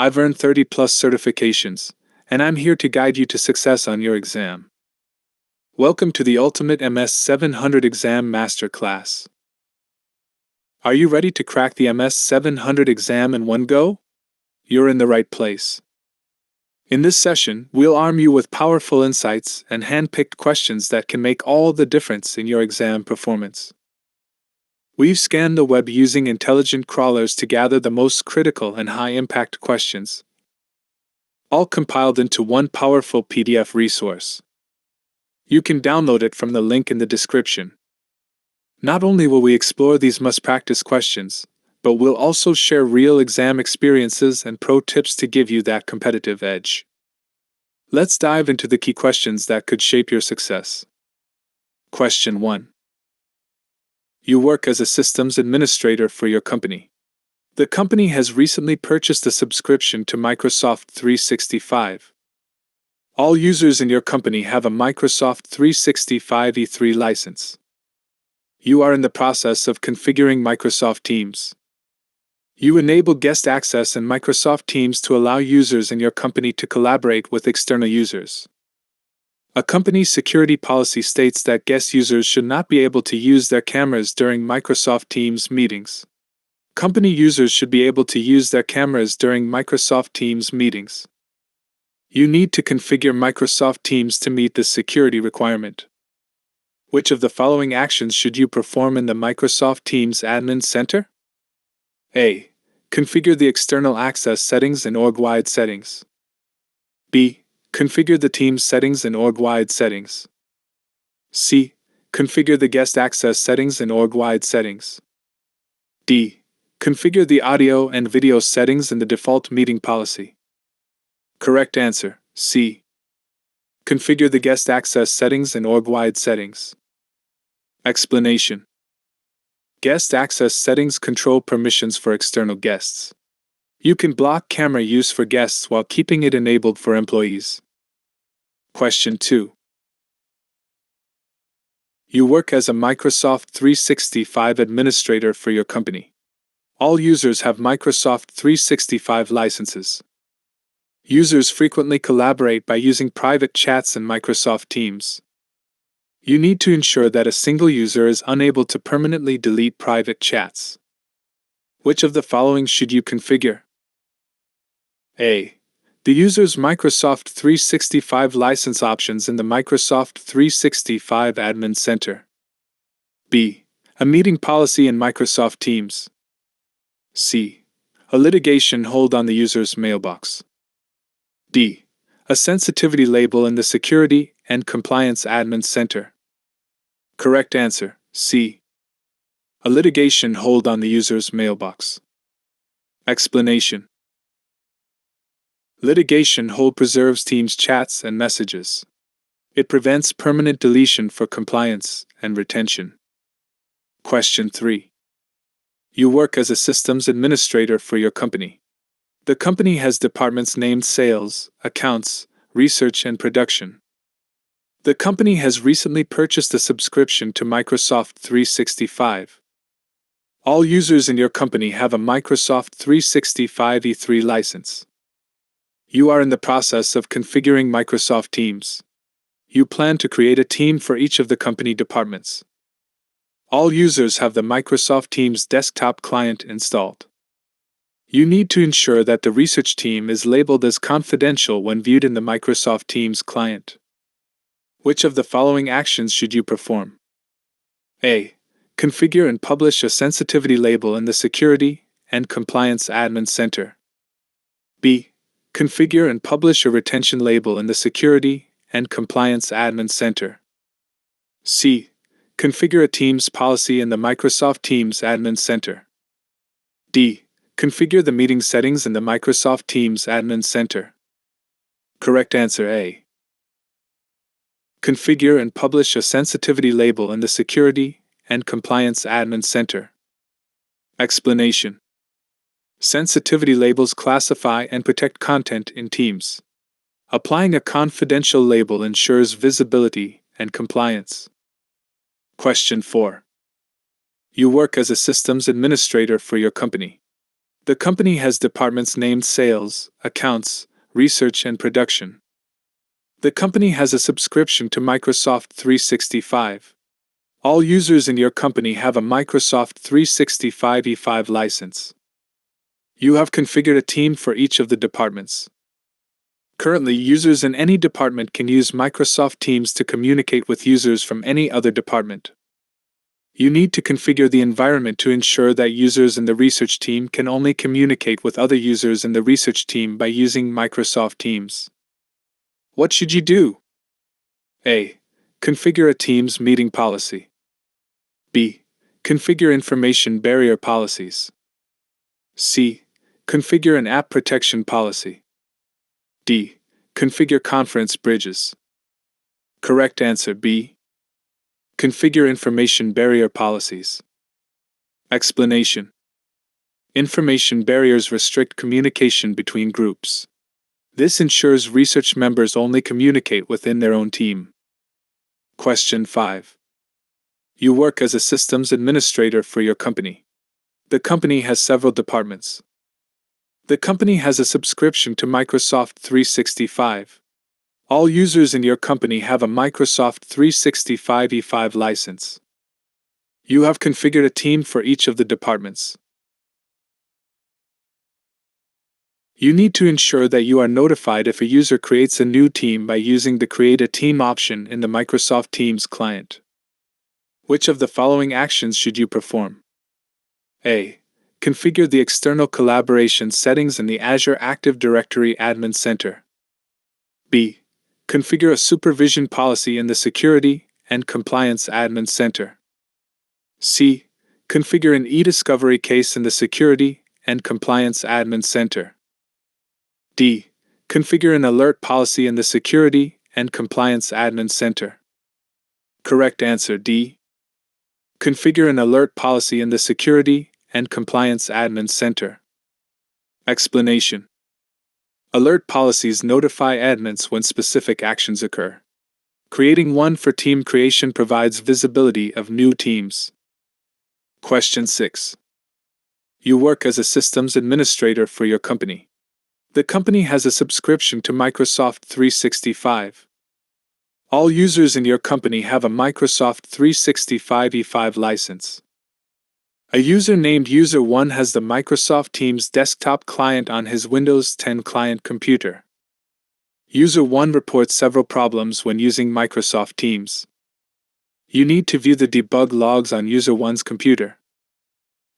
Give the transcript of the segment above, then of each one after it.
I've earned 30 plus certifications, and I'm here to guide you to success on your exam. Welcome to the Ultimate MS-700 Exam Masterclass. Are you ready to crack the MS-700 exam in one go? You're in the right place. In this session, we'll arm you with powerful insights and hand-picked questions that can make all the difference in your exam performance. We've scanned the web using intelligent crawlers to gather the most critical and high-impact questions, all compiled into one powerful PDF resource. You can download it from the link in the description. Not only will we explore these must-practice questions, but we'll also share real exam experiences and pro tips to give you that competitive edge. Let's dive into the key questions that could shape your success. Question 1. You work as a systems administrator for your company. The company has recently purchased a subscription to Microsoft 365. All users in your company have a Microsoft 365 E3 license. You are in the process of configuring Microsoft Teams. You enable guest access in Microsoft Teams to allow users in your company to collaborate with external users. A company's security policy states that guest users should not be able to use their cameras during Microsoft Teams meetings. Company users should be able to use their cameras during Microsoft Teams meetings. You need to configure Microsoft Teams to meet this security requirement. Which of the following actions should you perform in the Microsoft Teams Admin Center? A. Configure the external access settings in org-wide settings. B. Configure the Teams settings in org-wide settings. C. Configure the guest access settings in org-wide settings. D. Configure the audio and video settings in the default meeting policy. Correct answer, C. Configure the guest access settings in org-wide settings. Explanation. Guest access settings control permissions for external guests. You can block camera use for guests while keeping it enabled for employees. Question 2. You work as a Microsoft 365 administrator for your company. All users have Microsoft 365 licenses. Users frequently collaborate by using private chats in Microsoft Teams. You need to ensure that a single user is unable to permanently delete private chats. Which of the following should you configure? A. The user's Microsoft 365 license options in the Microsoft 365 Admin Center. B. A meeting policy in Microsoft Teams. C. A litigation hold on the user's mailbox. D. A sensitivity label in the Security and Compliance Admin Center. Correct answer, C. A litigation hold on the user's mailbox. Explanation. Litigation hold preserves Teams chats and messages. It prevents permanent deletion for compliance and retention. Question 3. You work as a systems administrator for your company. The company has departments named Sales, Accounts, Research, and Production. The company has recently purchased a subscription to Microsoft 365. All users in your company have a Microsoft 365 E3 license. You are in the process of configuring Microsoft Teams. You plan to create a team for each of the company departments. All users have the Microsoft Teams desktop client installed. You need to ensure that the research team is labeled as confidential when viewed in the Microsoft Teams client. Which of the following actions should you perform? A. Configure and publish a sensitivity label in the Security and Compliance Admin Center. B. Configure and publish a retention label in the Security and Compliance Admin Center. C. Configure a Teams policy in the Microsoft Teams Admin Center. D. Configure the meeting settings in the Microsoft Teams Admin Center. Correct answer A. Configure and publish a sensitivity label in the Security and Compliance Admin Center. Explanation. Sensitivity labels classify and protect content in Teams. Applying a confidential label ensures visibility and compliance. Question 4. You work as a systems administrator for your company. The company has departments named Sales, Accounts, Research, and Production. The company has a subscription to Microsoft 365. All users in your company have a Microsoft 365 E5 license. You have configured a team for each of the departments. Currently, users in any department can use Microsoft Teams to communicate with users from any other department. You need to configure the environment to ensure that users in the research team can only communicate with other users in the research team by using Microsoft Teams. What should you do? A. Configure a Teams meeting policy. B. Configure information barrier policies. C. Configure an app protection policy. D. Configure conference bridges. Correct answer B. Configure information barrier policies. Explanation. Information barriers restrict communication between groups. This ensures research members only communicate within their own team. Question 5. You work as a systems administrator for your company. The company has several departments. The company has a subscription to Microsoft 365. All users in your company have a Microsoft 365 E5 license. You have configured a team for each of the departments. You need to ensure that you are notified if a user creates a new team by using the Create a Team option in the Microsoft Teams client. Which of the following actions should you perform? A. Configure the external collaboration settings in the Azure Active Directory Admin Center. B. Configure a supervision policy in the Security and Compliance Admin Center. C. Configure an e-discovery case in the Security and Compliance Admin Center. D. Configure an alert policy in the Security and Compliance Admin Center. Correct answer D. Configure an alert policy in the Security and Compliance Admin Center. Explanation. Alert policies notify admins when specific actions occur. Creating one for team creation provides visibility of new teams. Question 6. You work as a systems administrator for your company. The company has a subscription to Microsoft 365. All users in your company have a Microsoft 365 E5 license. A user named User1 has the Microsoft Teams desktop client on his Windows 10 client computer. User1 reports several problems when using Microsoft Teams. You need to view the debug logs on User1's computer.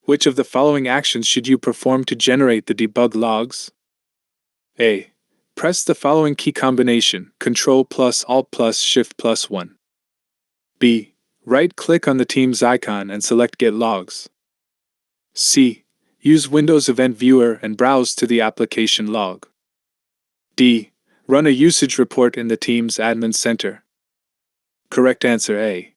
Which of the following actions should you perform to generate the debug logs? A. Press the following key combination, Ctrl+Alt+Shift+1. B. Right-click on the Teams icon and select Get Logs. C. Use Windows Event Viewer and browse to the application log. D. Run a usage report in the Teams Admin Center. Correct answer A.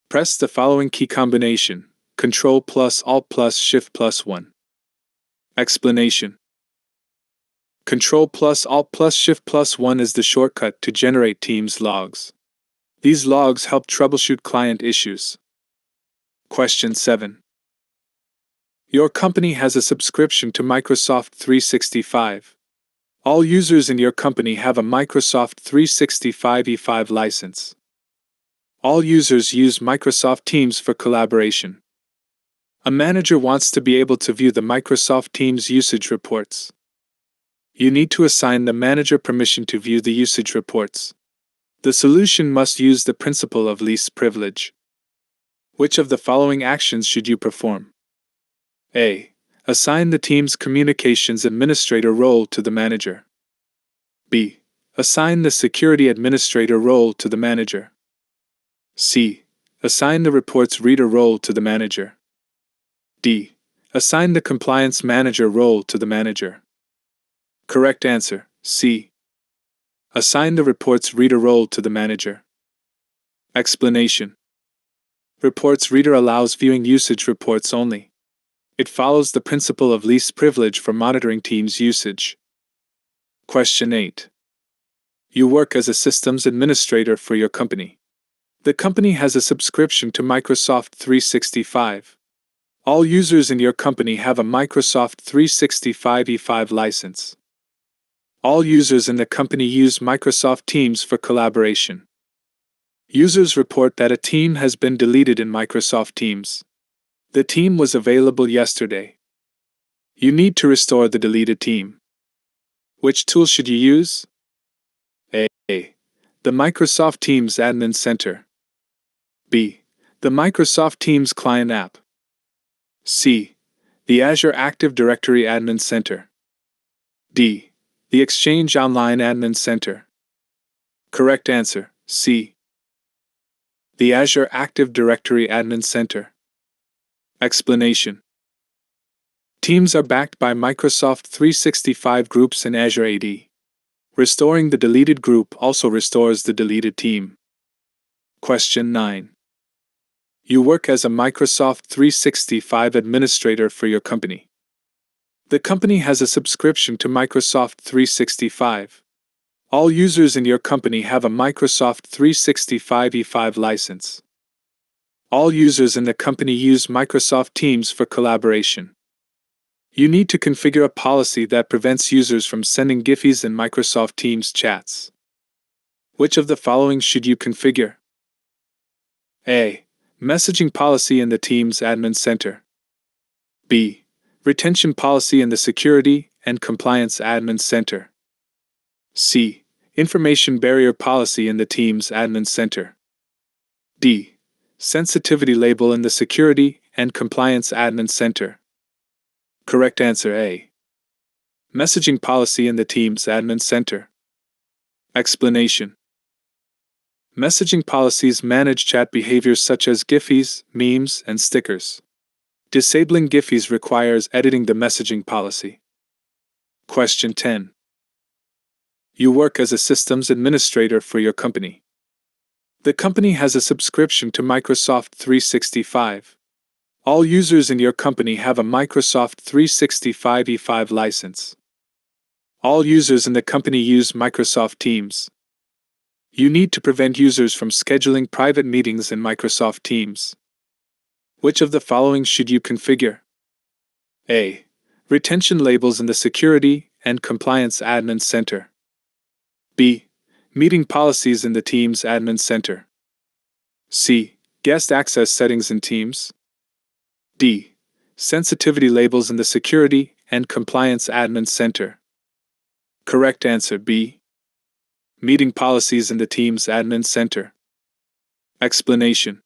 Press the following key combination, Ctrl+Alt+Shift+1. Explanation. Ctrl+Alt+Shift+1 is the shortcut to generate Teams logs. These logs help troubleshoot client issues. Question 7. Your company has a subscription to Microsoft 365. All users in your company have a Microsoft 365 E5 license. All users use Microsoft Teams for collaboration. A manager wants to be able to view the Microsoft Teams usage reports. You need to assign the manager permission to view the usage reports. The solution must use the principle of least privilege. Which of the following actions should you perform? A. Assign the team's communications administrator role to the manager. B. Assign the security administrator role to the manager. C. Assign the reports reader role to the manager. D. Assign the compliance manager role to the manager. Correct answer, C. Assign the reports reader role to the manager. Explanation. Reports reader allows viewing usage reports only. It follows the principle of least privilege for monitoring Teams usage. Question 8. You work as a systems administrator for your company. The company has a subscription to Microsoft 365. All users in your company have a Microsoft 365 E5 license. All users in the company use Microsoft Teams for collaboration. Users report that a team has been deleted in Microsoft Teams. The team was available yesterday. You need to restore the deleted team. Which tool should you use? A. The Microsoft Teams Admin Center. B. The Microsoft Teams Client App. C. The Azure Active Directory Admin Center. D. The Exchange Online Admin Center. Correct answer, C. The Azure Active Directory Admin Center. Explanation. Teams are backed by Microsoft 365 groups and Azure AD. Restoring the deleted group also restores the deleted team. Question 9. You work as a Microsoft 365 administrator for your company. The company has a subscription to Microsoft 365. All users in your company have a Microsoft 365 E5 license. All users in the company use Microsoft Teams for collaboration. You need to configure a policy that prevents users from sending GIFs in Microsoft Teams chats. Which of the following should you configure? A. Messaging policy in the Teams Admin Center. B. Retention policy in the Security and Compliance Admin Center. C. Information barrier policy in the Teams Admin Center. D. Sensitivity label in the Security and Compliance Admin Center. Correct answer A. Messaging policy in the Teams Admin Center. Explanation. Messaging policies manage chat behaviors such as GIFs, memes, and stickers. Disabling GIFs requires editing the messaging policy. Question 10. You work as a systems administrator for your company. The company has a subscription to Microsoft 365. All users in your company have a Microsoft 365 E5 license. All users in the company use Microsoft Teams. You need to prevent users from scheduling private meetings in Microsoft Teams. Which of the following should you configure? A. Retention labels in the Security and Compliance Admin Center. B. Meeting policies in the Teams Admin Center. C. Guest access settings in Teams. D. Sensitivity labels in the Security and Compliance Admin Center. Correct answer B. Meeting policies in the Teams Admin Center. Explanation.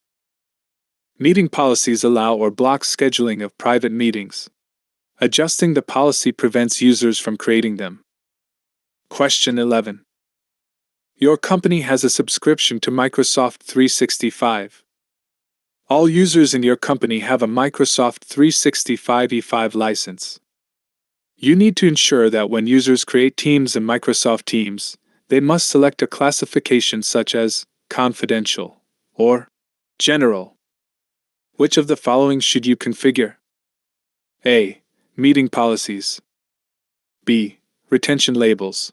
Meeting policies allow or block scheduling of private meetings. Adjusting the policy prevents users from creating them. Question 11. Your company has a subscription to Microsoft 365. All users in your company have a Microsoft 365 E5 license. You need to ensure that when users create teams in Microsoft Teams, they must select a classification such as confidential or general. Which of the following should you configure? A. Meeting policies. B. Retention labels.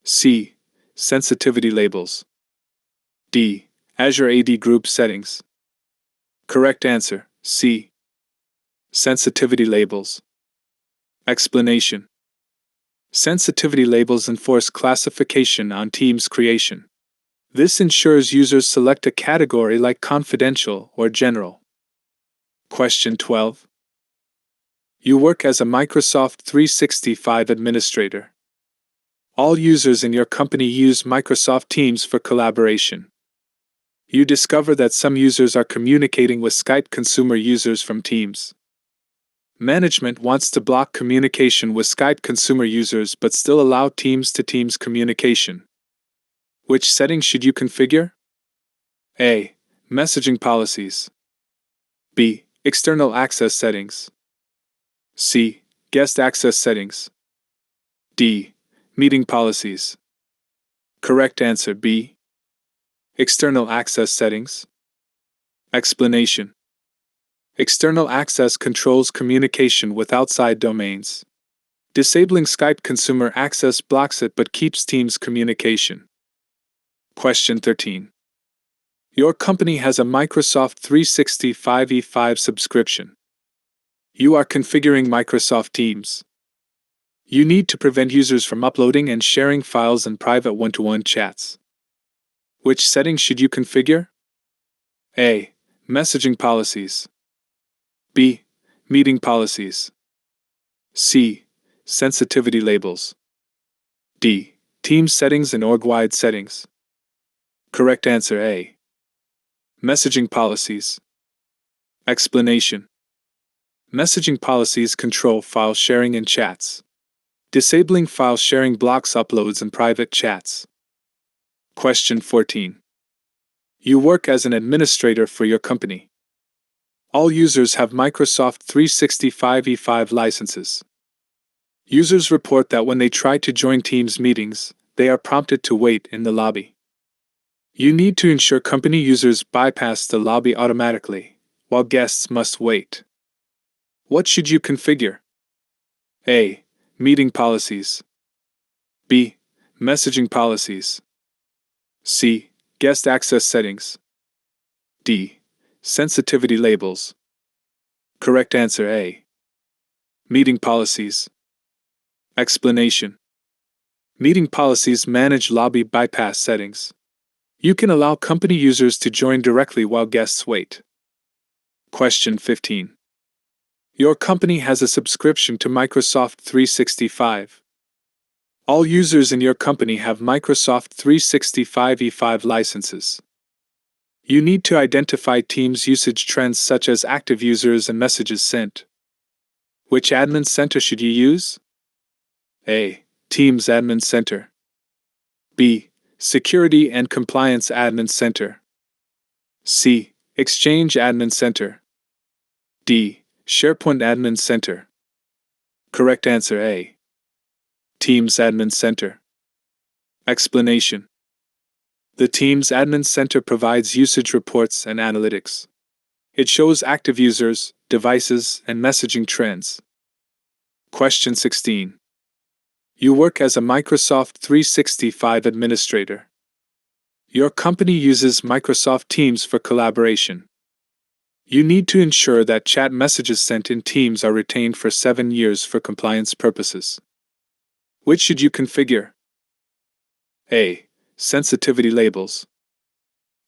C. Sensitivity labels. D. Azure AD group settings. Correct answer, C. Sensitivity labels. Explanation. Sensitivity labels enforce classification on Teams creation. This ensures users select a category like confidential or general. Question 12. You work as a Microsoft 365 administrator. All users in your company use Microsoft Teams for collaboration. You discover that some users are communicating with Skype consumer users from Teams. Management wants to block communication with Skype consumer users but still allow Teams-to-Teams communication. Which settings should you configure? A. Messaging policies. B. External access settings. C. Guest access settings. D. Meeting policies. Correct answer B. External access settings. Explanation. External access controls communication with outside domains. Disabling Skype consumer access blocks it but keeps Teams communication. Question 13. Your company has a Microsoft 365 E5 subscription. You are configuring Microsoft Teams. You need to prevent users from uploading and sharing files in private one-to-one chats. Which settings should you configure? A. Messaging policies. B. Meeting policies. C. Sensitivity labels. D. Team settings and org-wide settings. Correct answer A. Messaging policies. Explanation. Messaging policies control file sharing in chats. Disabling file sharing blocks uploads in private chats. Question 14. You work as an administrator for your company. All users have Microsoft 365 E5 licenses. Users report that when they try to join Teams meetings, they are prompted to wait in the lobby. You need to ensure company users bypass the lobby automatically, while guests must wait. What should you configure? A. Meeting policies. B. Messaging policies. C. Guest access settings. D. Sensitivity labels. Correct answer A. Meeting policies. Explanation. Meeting policies manage lobby bypass settings. You can allow company users to join directly while guests wait. Question 15. Your company has a subscription to Microsoft 365. All users in your company have Microsoft 365 E5 licenses. You need to identify Teams usage trends such as active users and messages sent. Which admin center should you use? A. Teams Admin Center. B. Security and Compliance Admin Center. C. Exchange Admin Center. D. SharePoint Admin Center. Correct answer A. Teams Admin Center. Explanation. The Teams Admin Center provides usage reports and analytics. It shows active users, devices, and messaging trends. Question 16. You work as a Microsoft 365 administrator. Your company uses Microsoft Teams for collaboration. You need to ensure that chat messages sent in Teams are retained for 7 years for compliance purposes. Which should you configure? A. Sensitivity labels.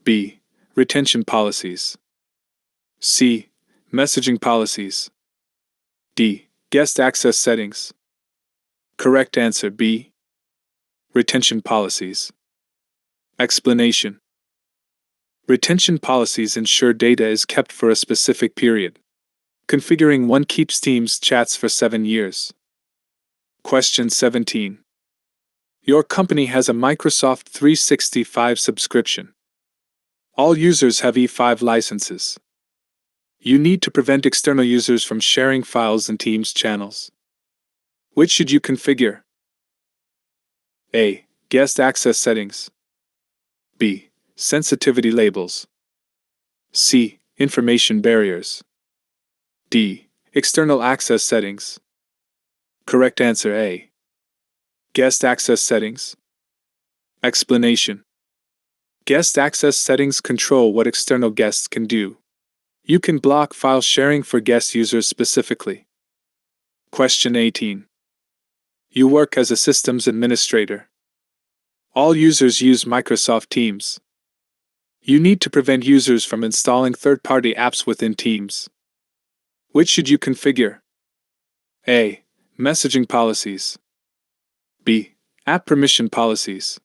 B. Retention policies. C. Messaging policies. D. Guest access settings. Correct answer B. Retention policies. Explanation. Retention policies ensure data is kept for a specific period. Configuring one keeps Teams chats for 7 years. Question 17. Your company has a Microsoft 365 subscription. All users have E5 licenses. You need to prevent external users from sharing files in Teams channels. Which should you configure? A. Guest access settings. B. Sensitivity labels. C. Information barriers. D. External access settings. Correct answer A. Guest access settings. Explanation. Guest access settings control what external guests can do. You can block file sharing for guest users specifically. Question 18. You work as a systems administrator. All users use Microsoft Teams. You need to prevent users from installing third-party apps within Teams. Which should you configure? A. Messaging policies. B. App permission policies.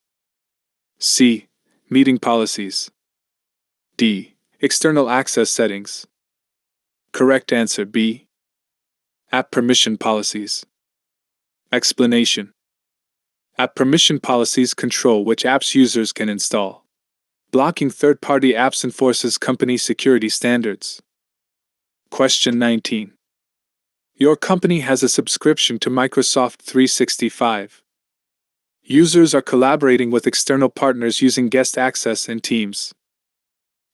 C. Meeting policies. D. External access settings. Correct answer B. App permission policies. Explanation. App permission policies control which apps users can install. Blocking third-party apps enforces company security standards. Question 19. Your company has a subscription to Microsoft 365. Users are collaborating with external partners using guest access in Teams.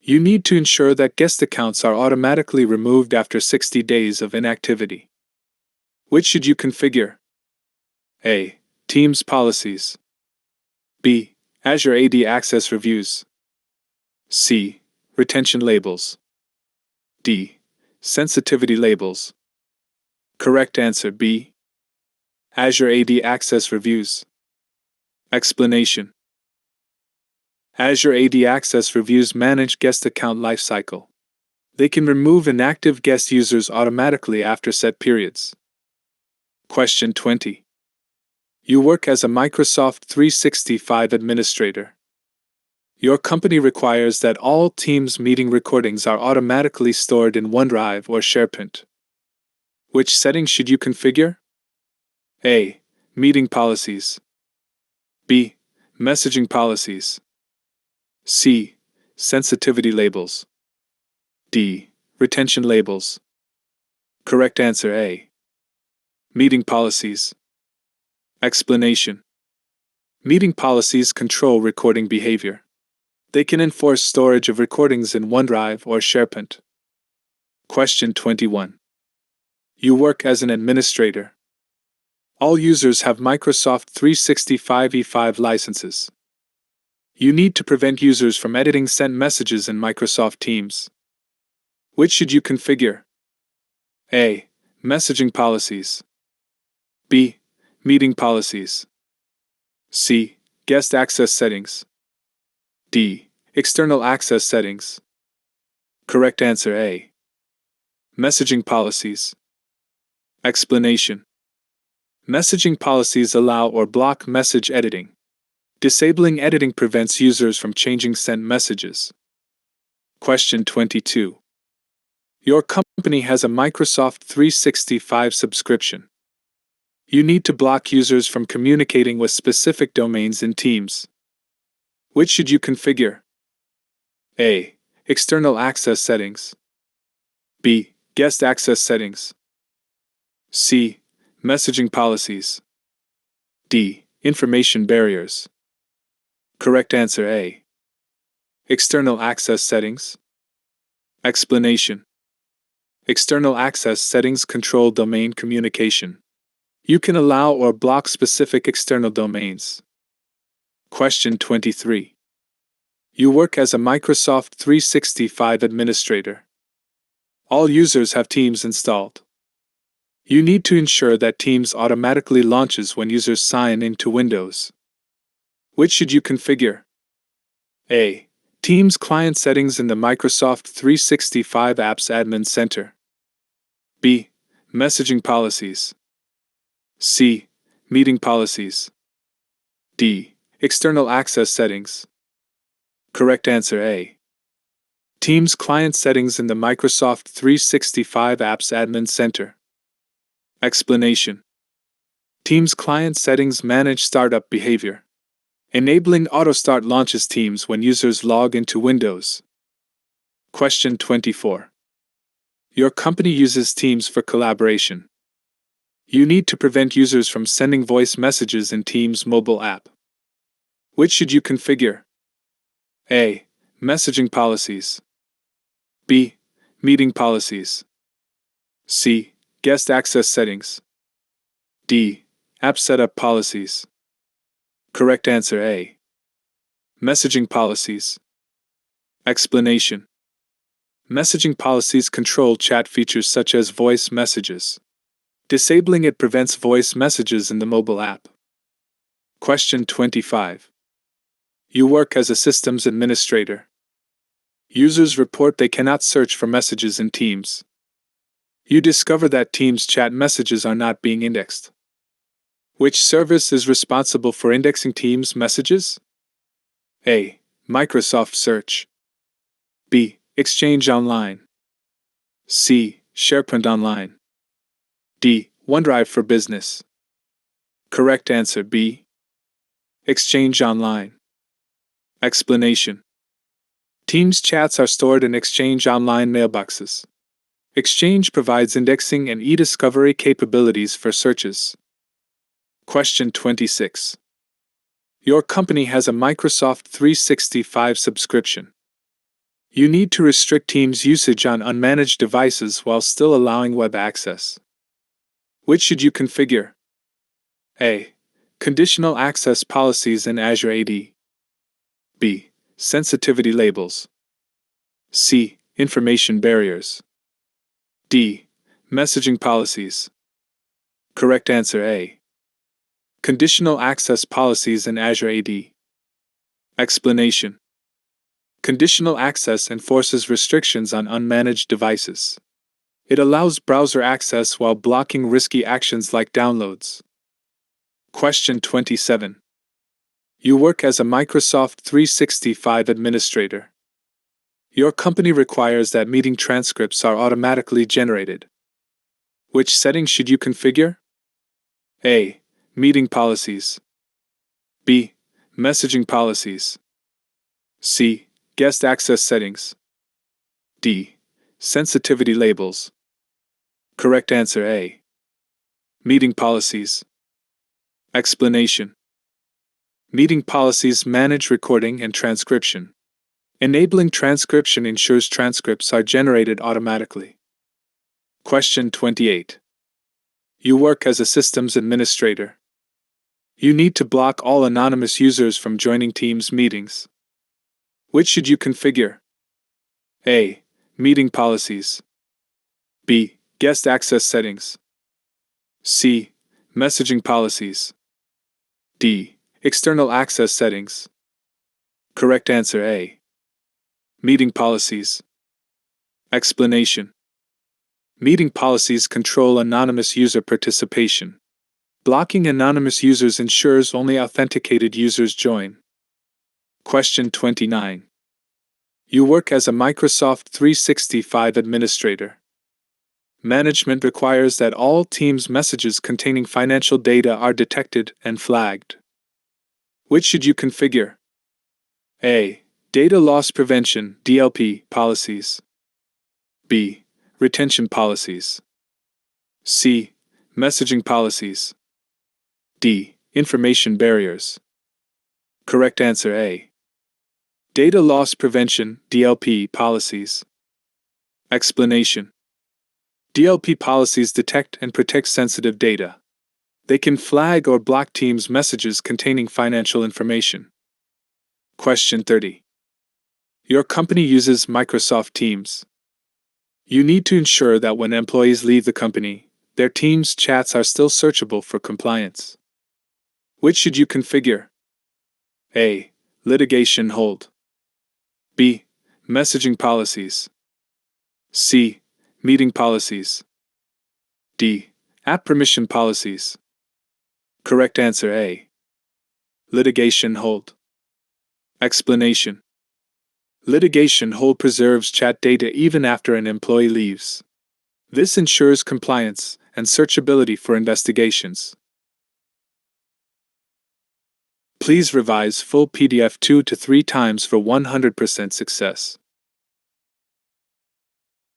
You need to ensure that guest accounts are automatically removed after 60 days of inactivity. Which should you configure? A. Teams policies. B. Azure AD access reviews. C. Retention labels. D. Sensitivity labels. Correct answer B. Azure AD Access Reviews. Explanation. Azure AD Access Reviews manage guest account lifecycle. They can remove inactive guest users automatically after set periods. Question 20. You work as a Microsoft 365 administrator. Your company requires that all Teams meeting recordings are automatically stored in OneDrive or SharePoint. Which settings should you configure? A. Meeting policies. B. Messaging policies. C. Sensitivity labels. D. Retention labels. Correct answer A. Meeting policies. Explanation. Meeting policies control recording behavior. They can enforce storage of recordings in OneDrive or SharePoint. Question 21. You work as an administrator. All users have Microsoft 365 E5 licenses. You need to prevent users from editing sent messages in Microsoft Teams. Which should you configure? A. Messaging policies. B. Meeting policies. C. Guest access settings. D. External access settings. Correct answer A. Messaging policies. Explanation. Messaging policies allow or block message editing. Disabling editing prevents users from changing sent messages. Question 22. Your company has a Microsoft 365 subscription. You need to block users from communicating with specific domains in Teams. Which should you configure? A. External access settings. B. Guest access settings. C. Messaging policies. D. Information barriers. Correct answer A. External access settings. Explanation. External access settings control domain communication. You can allow or block specific external domains. Question 23. You work as a Microsoft 365 administrator. All users have Teams installed. You need to ensure that Teams automatically launches when users sign into Windows. Which should you configure? A. Teams client settings in the Microsoft 365 Apps Admin Center. B. Messaging policies. C. Meeting policies. D. External access settings. Correct answer A. Teams client settings in the Microsoft 365 Apps Admin Center. Explanation. Teams client settings manage startup behavior. Enabling auto-start launches Teams when users log into Windows. Question 24. Your company uses Teams for collaboration. You need to prevent users from sending voice messages in Teams mobile app. Which should you configure? A. Messaging policies. B. Meeting policies. C. Guest access settings. D. App setup policies. Correct answer A. Messaging policies. Explanation. Messaging policies control chat features such as voice messages. Disabling it prevents voice messages in the mobile app. Question 25. You work as a systems administrator. Users report they cannot search for messages in Teams. You discover that Teams chat messages are not being indexed. Which service is responsible for indexing Teams messages? A. Microsoft Search. B. Exchange Online. C. SharePoint Online. D. OneDrive for Business. Correct answer B. Exchange Online. Explanation. Teams chats are stored in Exchange Online mailboxes. Exchange provides indexing and e-discovery capabilities for searches. Question 26. Your company has a Microsoft 365 subscription. You need to restrict Teams usage on unmanaged devices while still allowing web access. Which should you configure? A. Conditional access policies in Azure AD. B. Sensitivity labels. C. Information barriers. D. Messaging policies. Correct answer A. Conditional access policies in Azure AD. Explanation. Conditional access enforces restrictions on unmanaged devices. It allows browser access while blocking risky actions like downloads. Question 27. You work as a Microsoft 365 administrator. Your company requires that meeting transcripts are automatically generated. Which settings should you configure? A. Meeting policies. B. Messaging policies. C. Guest access settings. D. Sensitivity labels. Correct answer A. Meeting policies. Explanation. Meeting policies manage recording and transcription. Enabling transcription ensures transcripts are generated automatically. Question 28. You work as a systems administrator. You need to block all anonymous users from joining Teams meetings. Which should you configure? A. Meeting policies. B. Guest access settings. C. Messaging policies. D. External access settings. Correct answer A. Meeting policies. Explanation. Meeting policies control anonymous user participation. Blocking anonymous users ensures only authenticated users join. Question 29. You work as a Microsoft 365 administrator. Management requires that all Teams messages containing financial data are detected and flagged. Which should you configure? A. Data loss prevention (DLP) policies. B. Retention policies. C. Messaging policies. D. Information barriers. Correct answer A. Data loss prevention (DLP) policies. Explanation. DLP policies detect and protect sensitive data. They can flag or block Teams messages containing financial information. Question 30. Your company uses Microsoft Teams. You need to ensure that when employees leave the company, their Teams chats are still searchable for compliance. Which should you configure? A. Litigation hold. B. Messaging policies. C. Meeting policies. D. App permission policies. Correct answer A. Litigation hold. Explanation. Litigation hold preserves chat data even after an employee leaves. This ensures compliance and searchability for investigations. Please revise full PDF 2 to 3 times for 100% success.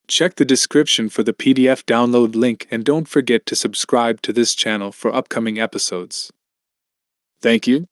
Check the description for the PDF download link and don't forget to subscribe to this channel for upcoming episodes. Thank you.